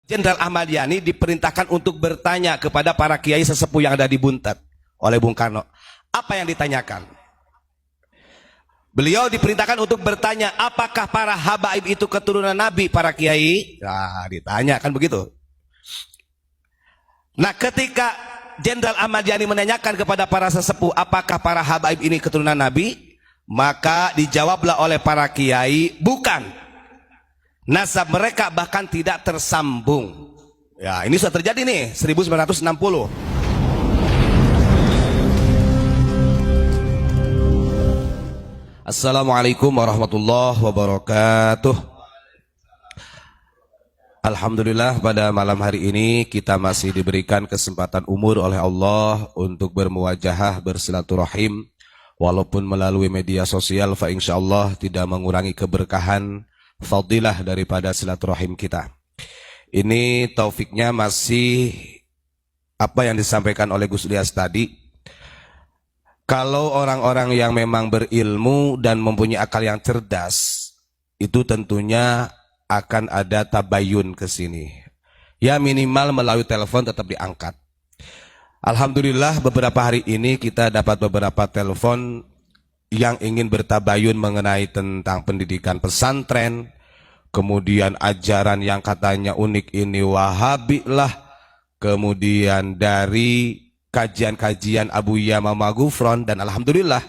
Jenderal Ahmad Yani diperintahkan untuk bertanya kepada para kiai sesepuh yang ada di Buntet oleh Bung Karno. Apa yang ditanyakan? Beliau diperintahkan untuk bertanya, apakah para habaib itu keturunan Nabi, para kiai? Nah, ditanya kan begitu. Nah, ketika Jenderal Ahmad Yani menanyakan kepada para sesepuh, apakah para habaib ini keturunan Nabi? Maka dijawablah oleh para kiai, bukan. Nasab mereka bahkan tidak tersambung. Ya, ini sudah terjadi nih, 1960. Assalamualaikum warahmatullahi wabarakatuh. Alhamdulillah, pada malam hari ini kita masih diberikan kesempatan umur oleh Allah untuk bermuwajahah, bersilaturahim, walaupun melalui media sosial, fa insyaallah tidak mengurangi keberkahan, fadilah daripada silaturahim kita. Ini taufiknya masih apa yang disampaikan oleh Gus Ilyas tadi. Kalau orang-orang yang memang berilmu dan mempunyai akal yang cerdas, itu tentunya akan ada tabayun ke sini. Ya, minimal melalui telepon tetap diangkat. Alhamdulillah, beberapa hari ini kita dapat beberapa telepon yang ingin bertabayun mengenai tentang pendidikan pesantren, kemudian ajaran yang katanya unik ini Wahabi lah, kemudian dari kajian-kajian Abu Yamamah Gufron, dan alhamdulillah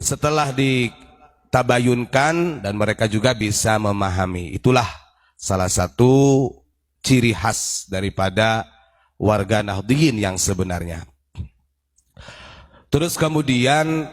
setelah ditabayunkan dan mereka juga bisa memahami. Itulah salah satu ciri khas daripada warga Nahdliyin yang sebenarnya. Terus kemudian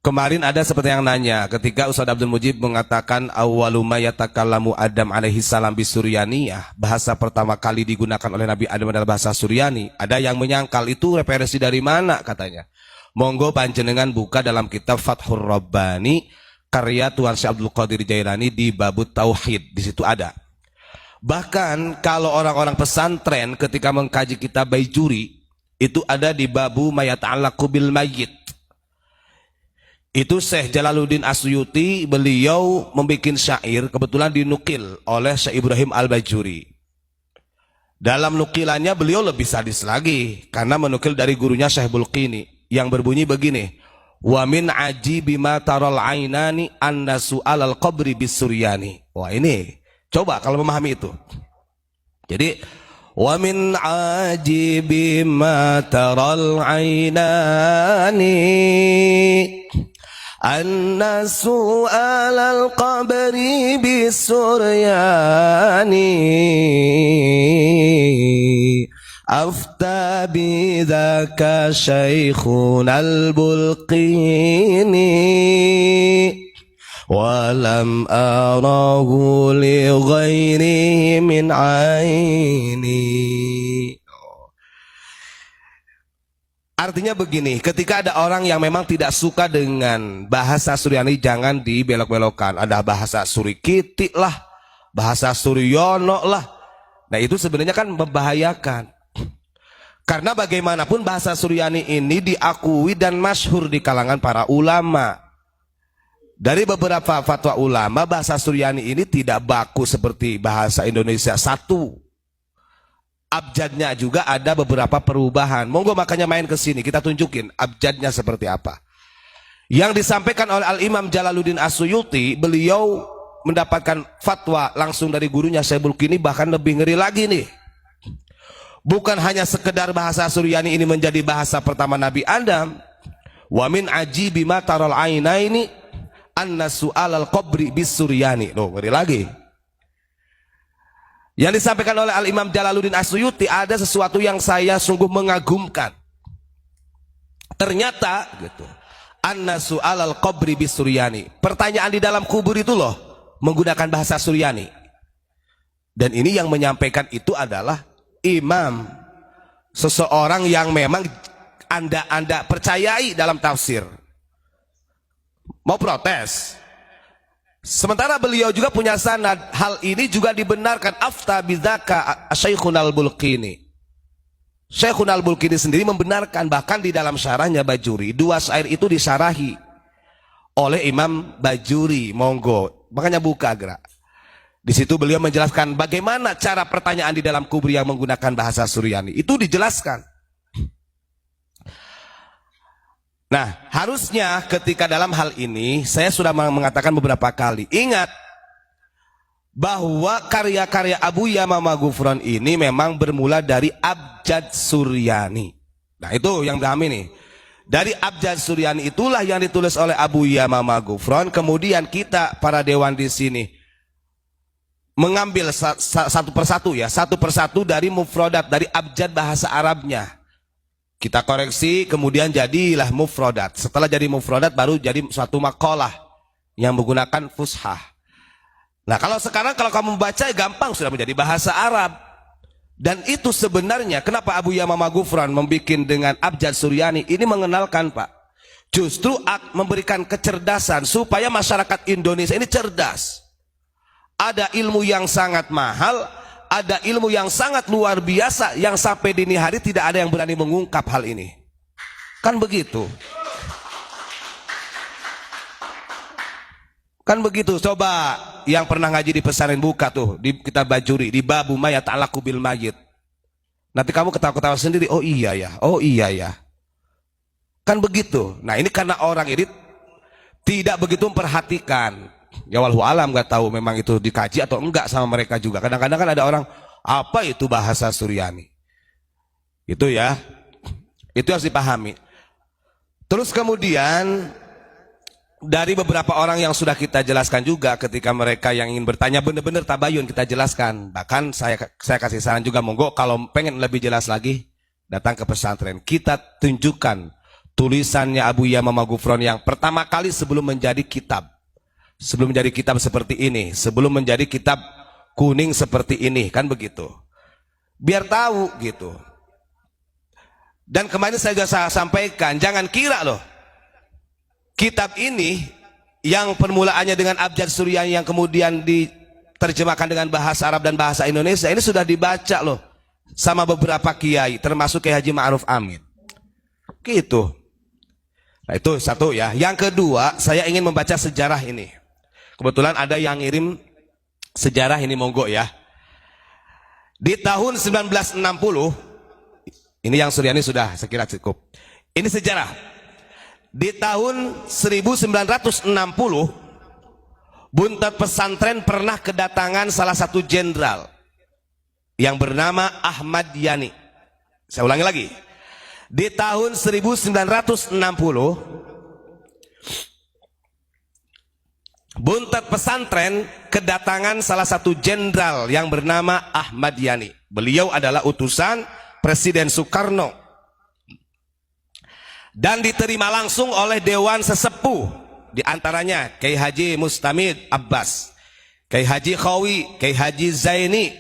kemarin ada seperti yang nanya ketika Ustaz Abdul Mujib mengatakan awwalu ma yatakallamu Adam alaihi salam bisuryaniyah, bahasa pertama kali digunakan oleh Nabi Adam adalah bahasa Suryani. Ada yang menyangkal itu referensi dari mana katanya. Monggo panjenengan buka dalam kitab Fathur Rabbani karya Tuan Syekh Abdul Qadir Jailani di babut tauhid, di situ ada. Bahkan kalau orang-orang pesantren ketika mengkaji kitab Baijuri itu ada di babu mayata'allaqu bil mayyit. Itu Syekh Jalaluddin Asyuti, beliau membuat syair, kebetulan dinukil oleh Syekh Ibrahim Al-Bajuri. Dalam nukilannya beliau lebih sadis lagi, karena menukil dari gurunya Syekh Bulqini, yang berbunyi begini, wa min ajibi ma taral ainani anna su'al al-qabri bisuryani. Wah, ini, coba kalau memahami itu. Jadi, wa min ajibi ma taral ainani anna su'alal qabri bisuryani afta bidhaka syaikhunal bulqini walam arahu li ghairi min aini. Artinya begini, ketika ada orang yang memang tidak suka dengan bahasa Suryani, jangan dibelok-belokkan. Ada bahasa Surikiti lah, bahasa Suryono lah. Nah, itu sebenarnya kan membahayakan. Karena bagaimanapun bahasa Suryani ini diakui dan masyhur di kalangan para ulama. Dari beberapa fatwa ulama, bahasa Suryani ini tidak baku seperti bahasa Indonesia satu. Abjadnya juga ada beberapa perubahan. Monggo makanya main ke sini, kita tunjukin abjadnya seperti apa. Yang disampaikan oleh Al-Imam Jalaluddin Asyuti, beliau mendapatkan fatwa langsung dari gurunya Syekh Bulqini, bahkan lebih ngeri lagi nih. Bukan hanya sekedar bahasa Suryani ini menjadi bahasa pertama Nabi Adam. Wa min ajibi ma taral ainaini anna su'alal qabri bisuryani. Loh, ngeri lagi. Yang disampaikan oleh Al-Imam Jalaluddin Asyuti, ada sesuatu yang saya sungguh mengagumkan. Ternyata gitu, anna su'alal qabri bisuryani, pertanyaan di dalam kubur itu loh menggunakan bahasa Suryani. Dan ini yang menyampaikan itu adalah imam, seseorang yang memang Anda percayai dalam tafsir. Mau protes? Sementara beliau juga punya sanad, hal ini juga dibenarkan afta bidzaka Syaikhunal Bulqini. Syaikhunal Bulqini sendiri membenarkan, bahkan di dalam syarahnya Bajuri, dua syair itu disyarahi oleh Imam Bajuri. Monggo, makanya buka gerak. Di situ beliau menjelaskan bagaimana cara pertanyaan di dalam kubur yang menggunakan bahasa Suryani. Itu dijelaskan. Nah, harusnya ketika dalam hal ini, saya sudah mengatakan beberapa kali, ingat bahwa karya-karya Abu Yamamah Ghufran ini memang bermula dari Abjad Suryani. Nah, itu yang kami nih. Dari Abjad Suryani itulah yang ditulis oleh Abu Yamamah Ghufran. Kemudian kita para dewan di sini mengambil satu persatu dari mufrodat, dari abjad bahasa Arabnya. Kita koreksi, kemudian jadilah mufrodat. Setelah jadi mufrodat baru jadi suatu makalah yang menggunakan fushah. Nah, kalau sekarang kalau kamu baca gampang, sudah menjadi bahasa Arab. Dan itu sebenarnya kenapa Abu Yamamah Ghufran membuat dengan Abjad Suryani ini, mengenalkan Pak, justru memberikan kecerdasan supaya masyarakat Indonesia ini cerdas. Ada ilmu yang sangat mahal, ada ilmu yang sangat luar biasa yang sampai dini hari tidak ada yang berani mengungkap hal ini. Kan begitu. Kan begitu. Coba yang pernah ngaji di pesantren buka tuh di kitab Bajuri di babu ma yata'allaqu bil mayyit. Nanti kamu ketawa-ketawa sendiri, oh iya ya, oh iya ya. Kan begitu. Nah, ini karena orang ini tidak begitu memperhatikan. Ya wallahu alam, nggak tahu memang itu dikaji atau enggak sama mereka juga. Kadang-kadang kan ada orang, apa itu bahasa Suryani? Itu ya, itu harus dipahami. Terus kemudian dari beberapa orang yang sudah kita jelaskan juga, ketika mereka yang ingin bertanya benar-benar tabayun kita jelaskan. Bahkan saya kasih saran juga, monggo kalau pengen lebih jelas lagi datang ke pesantren. Kita tunjukkan tulisannya Abu Yamamah Ghufran yang pertama kali sebelum menjadi kitab. Sebelum menjadi kitab seperti ini, sebelum menjadi kitab kuning seperti ini, kan begitu. Biar tahu gitu. Dan kemarin saya juga sampaikan, jangan kira loh, kitab ini yang permulaannya dengan Abjad Suryani yang kemudian diterjemahkan dengan bahasa Arab dan bahasa Indonesia, ini sudah dibaca loh sama beberapa kiai, termasuk Kiai Haji Ma'ruf Amin. Gitu. Nah, itu satu ya. Yang kedua, saya ingin membaca sejarah ini. Kebetulan ada yang ngirim sejarah ini, monggo ya. Di tahun 1960, ini yang Suryani sudah sekira cukup. Ini sejarah. Di tahun 1960, Buntet Pesantren pernah kedatangan salah satu jenderal yang bernama Ahmad Yani. Saya ulangi lagi. Di tahun 1960, Buntet Pesantren kedatangan salah satu jenderal yang bernama Ahmad Yani. Beliau adalah utusan Presiden Soekarno dan diterima langsung oleh Dewan Sesepuh, di antaranya Kiai Haji Mustamid Abbas, Kiai Haji Khawi, Kiai Haji Zaini,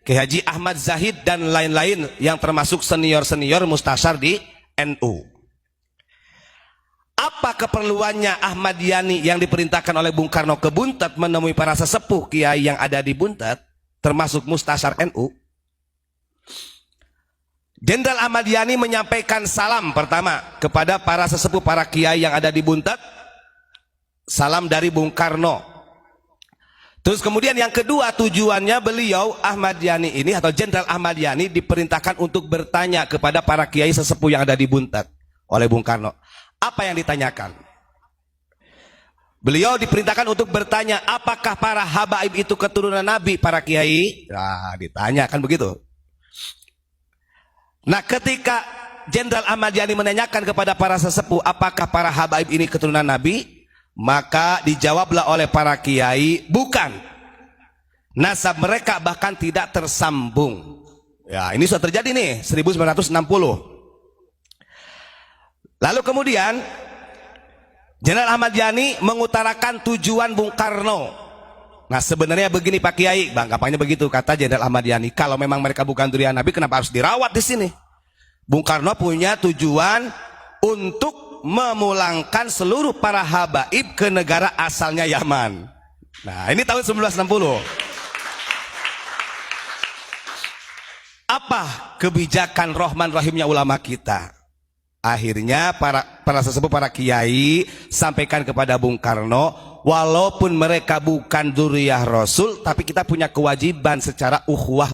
Kiai Haji Ahmad Zahid, dan lain-lain yang termasuk senior-senior mustasyar di NU. Apa keperluannya Ahmad Yani yang diperintahkan oleh Bung Karno ke Buntet menemui para sesepuh kiai yang ada di Buntet, termasuk mustasyar NU? Jenderal Ahmad Yani menyampaikan salam pertama kepada para sesepuh, para kiai yang ada di Buntet. Salam dari Bung Karno. Terus kemudian yang kedua, tujuannya beliau Ahmad Yani ini atau Jenderal Ahmad Yani diperintahkan untuk bertanya kepada para kiai sesepuh yang ada di Buntet oleh Bung Karno. Apa yang ditanyakan? Beliau diperintahkan untuk bertanya, apakah para habaib itu keturunan Nabi, para kiai? Nah, ditanya kan begitu. Nah, ketika Jenderal Ahmad Yani menanyakan kepada para sesepuh, apakah para habaib ini keturunan Nabi? Maka dijawablah oleh para kiai, bukan. Nasab mereka bahkan tidak tersambung. Ya, ini sudah terjadi nih, 1960. Lalu kemudian Jenderal Ahmad Yani mengutarakan tujuan Bung Karno. Nah, sebenarnya begini Pak Kiai, gampangnya begitu kata Jenderal Ahmad Yani. Kalau memang mereka bukan durian Nabi, kenapa harus dirawat di sini? Bung Karno punya tujuan untuk memulangkan seluruh para habaib ke negara asalnya Yaman. Nah, ini tahun 1960. Apa kebijakan Rahman Rahimnya ulama kita? Akhirnya para sesepuh, para kiai sampaikan kepada Bung Karno walaupun mereka bukan dzurriyyah Rasul, tapi kita punya kewajiban secara ukhuwah